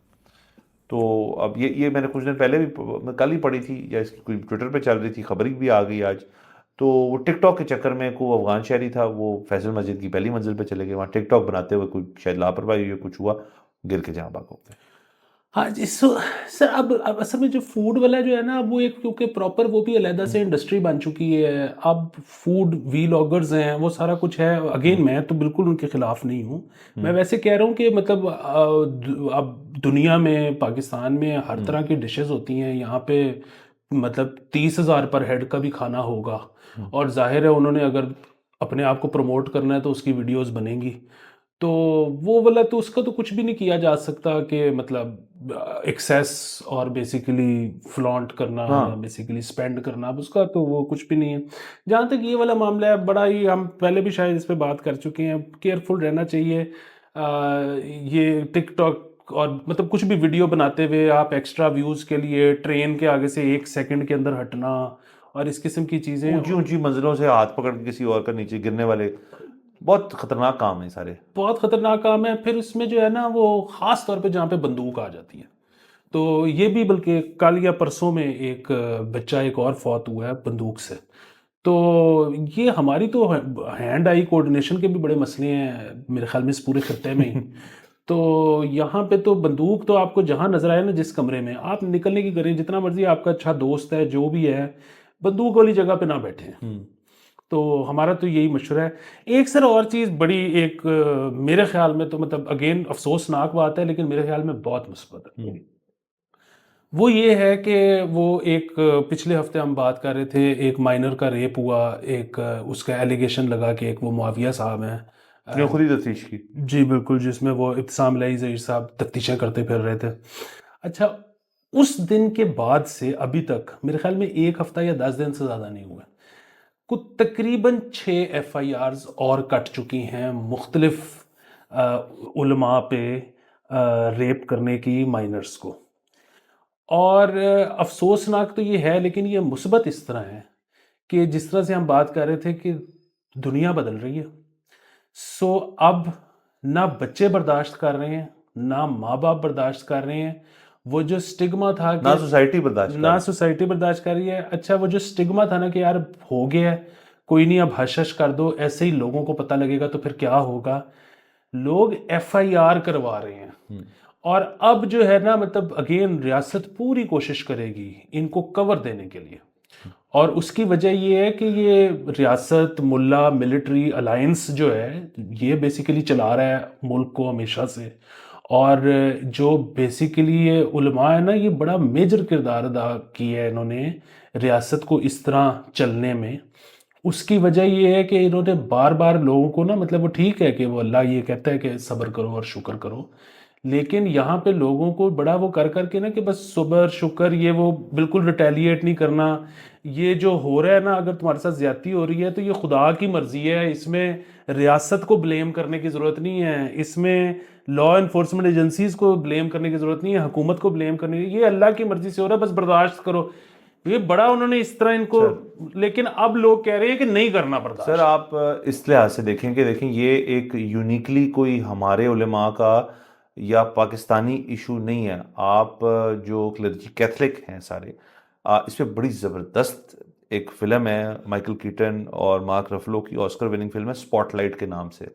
Speaker 2: तो अब ये मैंने कुछ दिन पहले भी कल ही पढ़ी थी या इसकी कोई ट्विटर पे चल रही थी, खबर भी आ गई आज। तो वो टिकटॉक के चक्कर में कोई अफगान शहरी था, वो फैसल मस्जिद की पहली मंजिल पे चले गए, वहाँ टिकटॉक बनाते हुए कोई शायद लापरवाही हुई, कुछ हुआ, गिर के जहाँ भाग हो गए।
Speaker 1: हाँ जी। सर अब असल में जो फूड वाला जो है ना, अब वो एक क्योंकि प्रॉपर वो भी अलहदा से इंडस्ट्री बन चुकी है। अब फूड वीलॉगर्स हैं, वो सारा कुछ है। अगेन मैं तो बिल्कुल उनके खिलाफ नहीं हूँ। मैं वैसे कह रहा हूँ कि मतलब अब दुनिया में पाकिस्तान में हर तरह की डिशेस होती हैं। यहाँ पे मतलब 30,000 पर हेड का भी खाना होगा, और जाहिर है उन्होंने अगर अपने आप को प्रमोट करना है तो उसकी वीडियोस बनेंगी। तो वो वाला तो उसका तो कुछ भी नहीं किया जा सकता कि मतलब एक्सेस और बेसिकली फ्लॉन्ट करना या
Speaker 2: हाँ
Speaker 1: बेसिकली स्पेंड करना, अब उसका तो वो कुछ भी नहीं है। जहाँ तक ये वाला मामला है, बड़ा ही हम पहले भी शायद इस पे बात कर चुके हैं, केयरफुल रहना चाहिए। ये टिकटॉक और मतलब कुछ भी वीडियो बनाते हुए आप एक्स्ट्रा व्यूज़ के लिए ट्रेन के आगे से 1 सेकंड के अंदर हटना और इस किस्म की चीज़ें
Speaker 2: ऊंची ऊंची मंजिलों से हाथ पकड़ के किसी और का नीचे गिरने वाले बहुत खतरनाक काम है सारे।
Speaker 1: बहुत खतरनाक काम है। फिर उसमें जो है ना वो ख़ास तौर पे जहाँ पे बंदूक आ जाती है, तो ये भी बल्कि कल या परसों में एक बच्चा एक और फौत हुआ है बंदूक से। तो ये हमारी तो हैंड आई कोऑर्डिनेशन के भी बड़े मसले हैं मेरे ख्याल में इस पूरे खत्ते में ही। तो यहाँ पे तो बंदूक तो आपको जहाँ नजर आए ना, जिस कमरे में आप निकलने की करें, जितना मर्जी आपका अच्छा दोस्त है जो भी है, बंदूक वाली जगह पे ना बैठे। तो हमारा तो यही मशवरा है। एक सर और चीज़ बड़ी एक मेरे ख्याल में तो मतलब अगेन अफसोसनाक बात है, लेकिन मेरे ख्याल में बहुत मुस्बत है। वो ये है कि वो एक पिछले हफ्ते हम बात कर रहे थे, एक माइनर का रेप हुआ, एक उसका एलिगेशन लगा कि एक वो मुआविया साहब हैं
Speaker 2: ने खुद ही तफ्तीश की।
Speaker 1: जी बिल्कुल, जिसमें वो इब्तिसाम इलाही ज़हीर साहब तफ्तीशें करते फिर रहे थे। अच्छा, उस दिन के बाद से अभी तक मेरे ख्याल में 1 हफ्ता या 10 दिन से ज़्यादा नहीं हुआ, कुछ तकरीबन 6 FIRs और कट चुकी हैं मुख्तलिफ उलमा पे रेप करने की माइनर्स को। और अफसोसनाक तो ये है, लेकिन ये मुस्बत इस तरह है कि जिस तरह से हम बात कर रहे थे कि दुनिया बदल रही है। सो अब ना बच्चे बर्दाश्त कर रहे हैं, ना माँ बाप बर्दाश्त कर रहे हैं। वो जो स्टिग्मा था
Speaker 2: ना
Speaker 1: कि
Speaker 2: सोसाइटी बर्दाश्त
Speaker 1: ना
Speaker 2: कर।
Speaker 1: सोसाइटी बर्दाश्त कर रही है। अच्छा, वो जो स्टिग्मा था ना कि यार हो गया है, कोई नहीं, अब हश हश कर दो, ऐसे ही लोगों को पता लगेगा तो फिर क्या होगा। लोग FIR करवा रहे हैं। और अब जो है ना, मतलब अगेन रियासत पूरी कोशिश करेगी इनको कवर देने के लिए। और उसकी वजह ये है कि ये रियासत मुल्ला मिलिट्री अलायंस जो है, ये बेसिकली चला रहा है मुल्क को हमेशा से। और जो बेसिकली ये उलमा है ना, ये बड़ा मेजर किरदार अदा किया है इन्होंने रियासत को इस तरह चलने में। उसकी वजह ये है कि इन्होंने बार बार लोगों को ना, मतलब वो ठीक है कि वो अल्लाह ये कहता है कि सब्र करो और शुक्र करो, लेकिन यहाँ पे लोगों को बड़ा वो कर करके ना कि बस सब्र शुक्र, ये वो बिल्कुल रिटेलिएट नहीं करना। ये जो हो रहा है ना, अगर तुम्हारे साथ ज्यादती हो रही है तो ये खुदा की मर्जी है, इसमें रियासत को ब्लेम करने की ज़रूरत नहीं है, इसमें लॉ इन्फोर्समेंट एजेंसीज को ब्लेम करने की ज़रूरत नहीं है, हुकूमत को ब्लेम करने की, ये अल्लाह की मर्जी से हो रहा है, बस बर्दाश्त करो। ये बड़ा उन्होंने इस तरह इनको, लेकिन अब लोग कह रहे हैं कि नहीं करना बर्दाश्त।
Speaker 2: सर आप इस लिहाज से देखें कि देखें ये एक यूनिकली कोई हमारे उलेमा का या पाकिस्तानी इशू नहीं है। आप जो क्लर्जी कैथलिक हैं सारे, इस पे बड़ी ज़बरदस्त एक फिल्म है माइकल कीटन और मार्क रफलो की, ऑस्कर विनिंग फिल्म है स्पॉटलाइट के नाम से,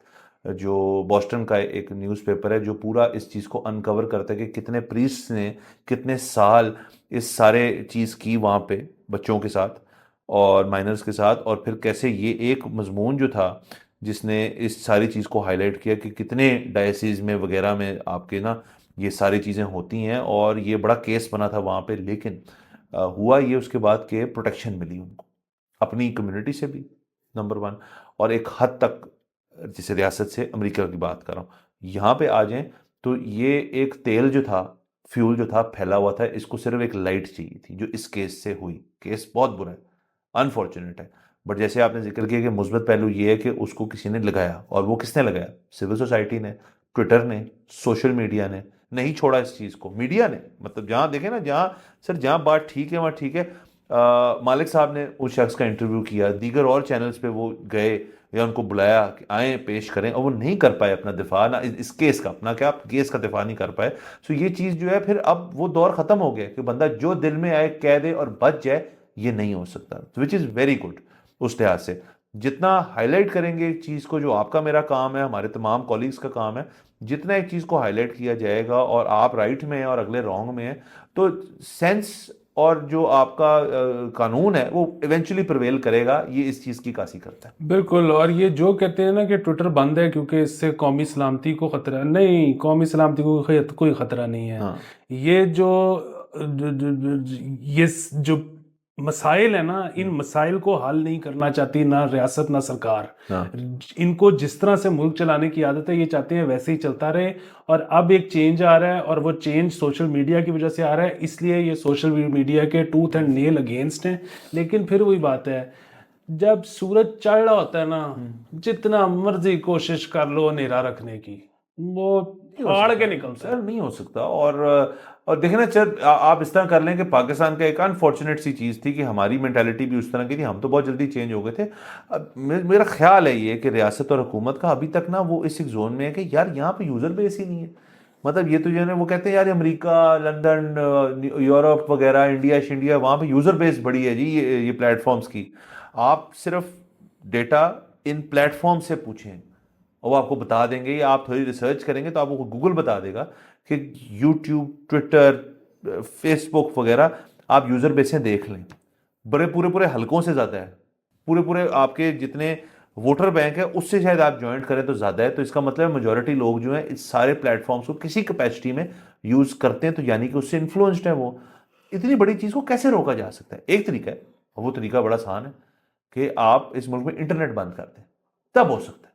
Speaker 2: जो बॉस्टन का एक न्यूज़पेपर है जो पूरा इस चीज़ को अनकवर करता है कि कितने प्रीस्ट ने कितने साल इस सारे चीज़ की वहाँ पे बच्चों के साथ और माइनर्स के साथ, और फिर कैसे ये एक मजमून जो था जिसने इस सारी चीज़ को हाईलाइट किया कि कितने डायसिस में वगैरह में आपके ना ये सारी चीज़ें होती हैं, और ये बड़ा केस बना था वहाँ पे। लेकिन हुआ ये उसके बाद के प्रोटेक्शन मिली उनको अपनी कम्युनिटी से भी, नंबर 1, और एक हद तक जिसे रियासत से अमेरिका की बात कर रहा हूँ, यहाँ पे आ जाएं तो ये एक तेल जो था, फ्यूल जो था फैला हुआ था, इसको सिर्फ एक लाइट चाहिए थी जो इस केस से हुई। केस बहुत बुरा है, अनफॉर्चुनेट है, बट जैसे आपने जिक्र किया कि मुस्बत पहलू ये है कि उसको किसी ने लगाया, और वो किसने लगाया? सिविल सोसाइटी ने, ट्विटर ने, सोशल मीडिया ने नहीं छोड़ा इस चीज़ को, मीडिया ने। मतलब जहाँ देखें ना, जहाँ सर जहाँ बात ठीक है वहाँ ठीक है। मालिक साहब ने उस शख्स का इंटरव्यू किया, दीगर और चैनल्स पे वो गए या उनको बुलाया कि आए पेश करें, और वो नहीं कर पाए अपना दिफा, ना इस केस का अपना क्या केस का दिफा नहीं कर पाए। सो ये चीज़ जो है, फिर अब वो दौर ख़त्म हो गया कि बंदा जो दिल में आए कह दे और बच जाए, ये नहीं हो सकता, विच इज़ वेरी गुड। उस लिहाज से जितना हाईलाइट करेंगे एक चीज़ को, जो आपका मेरा काम है, हमारे तमाम कॉलीग्स का काम है, जितना एक चीज़ को हाईलाइट किया जाएगा और आप राइट में हैं और अगले रॉन्ग में हैं, तो सेंस और जो आपका कानून है वो इवेंचुअली प्रिवेल करेगा। ये इस चीज़ की कासी करता है।
Speaker 1: बिल्कुल। और ये जो कहते हैं ना कि ट्विटर बंद है क्योंकि इससे कौमी सलामती को खतरा, नहीं, कौमी सलामती को कोई खतरा नहीं है।
Speaker 2: हाँ।
Speaker 1: ये ये जो मसाइल है ना, इन मसाइल को हल नहीं करना चाहती ना रियासत ना सरकार।
Speaker 2: हाँ।
Speaker 1: इनको जिस तरह से मुल्क चलाने की आदत है, ये चाहते हैं वैसे ही चलता रहे। और अब एक चेंज आ रहा है, और वो चेंज सोशल मीडिया की वजह से आ रहा है, इसलिए ये सोशल मीडिया के टूथ एंड नेल अगेंस्ट हैं। लेकिन फिर वही बात है, जब सूरज चढ़ रहा होता है ना, जितना मर्जी कोशिश कर लो अंधेरा रखने की, वो फाड़ के निकलता है।
Speaker 2: नहीं हो सकता। और देखें ना सर, आप इस तरह कर लें कि पाकिस्तान का एक अनफॉर्चुनेट सी चीज़ थी कि हमारी मेंटालिटी भी उस तरह की थी, हम तो बहुत जल्दी चेंज हो गए थे। अब मेरा ख्याल है ये कि रियासत और हुकूमत का अभी तक ना वो इस एक जोन में है कि यार यहाँ पे यूज़र बेस ही नहीं है। मतलब ये तो जो है ना, वो कहते हैं यार अमेरिका, लंदन, यूरोप वगैरह, इंडिया वहाँ पे यूज़र बेस बड़ी है जी ये प्लेटफॉर्म्स की। आप सिर्फ डेटा इन प्लेटफॉर्म से पूछें और वो आपको बता देंगे, या आप थोड़ी रिसर्च करेंगे तो आपको गूगल बता देगा कि यूट्यूब, ट्विटर, फेसबुक वगैरह आप यूज़र बेसें देख लें, बड़े पूरे पूरे हलकों से ज़्यादा है। पूरे पूरे आपके जितने वोटर बैंक है उससे शायद आप ज्वाइंट करें तो ज़्यादा है। तो इसका मतलब मेजॉरिटी लोग जो हैं इस सारे प्लेटफॉर्म्स को किसी कैपेसिटी में यूज़ करते हैं, तो यानी कि उससे इन्फ्लुएंस्ड है वो। इतनी बड़ी चीज़ को कैसे रोका जा सकता है? एक तरीका है, और वो तरीका बड़ा आसान है कि आप इस मुल्क में इंटरनेट बंद कर दें, तब हो सकता है।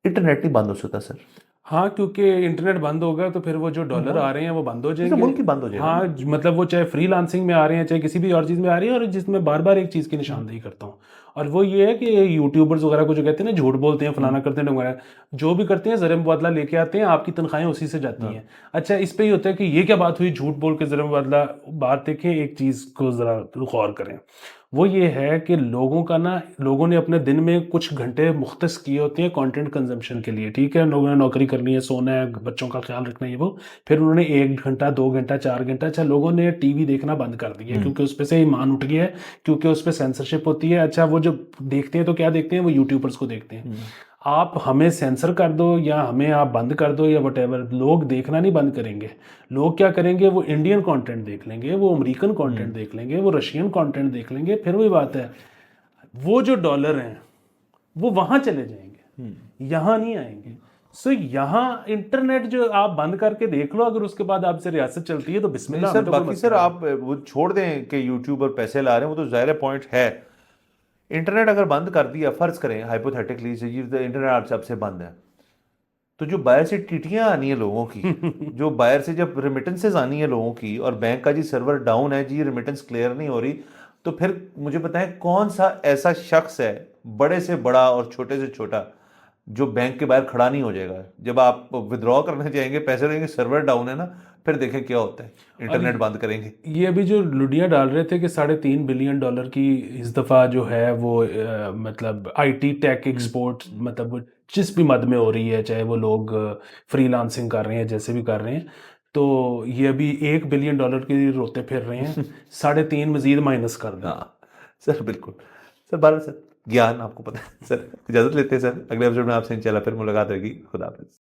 Speaker 2: इंटरनेट नहीं बंद हो सकता सर।
Speaker 1: हाँ, क्योंकि इंटरनेट बंद होगा तो फिर वो जो डॉलर आ रहे हैं वो बंद हो
Speaker 2: जैसे
Speaker 1: जाएंगे।
Speaker 2: मुल्क ही बंद हो जाएगा
Speaker 1: हाँ,
Speaker 2: ना।
Speaker 1: मतलब वो चाहे फ्रीलांसिंग में आ रहे हैं, चाहे किसी भी और चीज़ में आ रही है, और जिसमें बार बार एक चीज़ की निशानदेही करता हूँ, और वो ये है कि यूट्यूबर्स वगैरह को जो कहते हैं ना, झूठ बोलते हैं, फलाना करते हैं, वगैरह जो भी करते हैं, ज़र मुबादला लेके आते हैं, आपकी तनख्वाहें उसी से जाती हैं। अच्छा, इस पे ही होता है कि ये क्या बात हुई, झूठ बोल के ज़र मुबादला। बात देखें, एक चीज़ को ज़रा गौर करें, वो ये है कि लोगों का ना, लोगों ने अपने दिन में कुछ घंटे मुख्तस किए होते हैं कंटेंट कंजम्पशन के लिए। ठीक है, लोगों ने नौकरी करनी है, सोना है, बच्चों का ख्याल रखना है, ये वो, फिर उन्होंने 1 घंटा, 2 घंटा, 4 घंटा, अच्छा लोगों ने टीवी देखना बंद कर दिया क्योंकि उस पर से ईमान उठ गया है, क्योंकि उस पर सेंसरशिप होती है। अच्छा, वो जो देखते हैं तो क्या देखते हैं, वो यूट्यूबर्स को देखते हैं। आप हमें सेंसर कर दो या हमें आप बंद कर दो या वटेवर, लोग देखना नहीं बंद करेंगे। लोग क्या करेंगे, वो इंडियन कंटेंट देख लेंगे, वो अमेरिकन कंटेंट देख लेंगे, वो रशियन कंटेंट देख लेंगे। फिर वही बात है, वो जो डॉलर हैं वो वहां चले जाएंगे, यहाँ नहीं आएंगे। सो यहाँ इंटरनेट जो आप बंद करके देख लो, अगर उसके बाद आपसे रियासत चलती है तो
Speaker 2: नहीं
Speaker 1: बिस्मिल्लाह,
Speaker 2: सर,
Speaker 1: हमें तो कोई
Speaker 2: बाकी सर
Speaker 1: मसला नहीं।
Speaker 2: आप वो छोड़ दें कि यूट्यूब पर पैसे ला रहे हैं, वो तो जाहिर पॉइंट है। इंटरनेट अगर बंद कर दिया, फर्ज करें हाइपोथेटिकली, इंटरनेट आपसे अब से बंद है, तो जो बाहर से टीटियां आनी है लोगों की, जो बाहर से जब रेमिटेंसेज आनी है लोगों की, और बैंक का जी सर्वर डाउन है जी, रेमिटेंस क्लियर नहीं हो रही, तो फिर मुझे बताएं कौन सा ऐसा शख्स है, बड़े से बड़ा और छोटे से छोटा, जो बैंक के बाहर खड़ा नहीं हो जाएगा जब आप विड्रॉ करने जाएंगे, पैसे रहेंगे, सर्वर डाउन है ना, फिर देखें क्या होता है,
Speaker 1: और
Speaker 2: इंटरनेट बंद करेंगे।
Speaker 1: ये अभी जो लुडियाँ डाल रहे थे कि $3.5 बिलियन की इस दफ़ा जो है वो मतलब आईटी टेक एक्सपोर्ट, मतलब वो जिस भी मद में हो रही है, चाहे वो लोग फ्रीलांसिंग कर रहे हैं, जैसे भी कर रहे हैं, तो ये अभी $1 बिलियन की रोते फिर रहे हैं। 3.5 मजीद माइनस कर दें।
Speaker 2: हाँ सर, बिल्कुल। सर बारह सर, ज्ञान आपको पता है सर। इजाजत लेते हैं सर, अगले एपिसोड में आपसे इंशाल्लाह फिर मुलाकात होगी। खुदा हाफिज।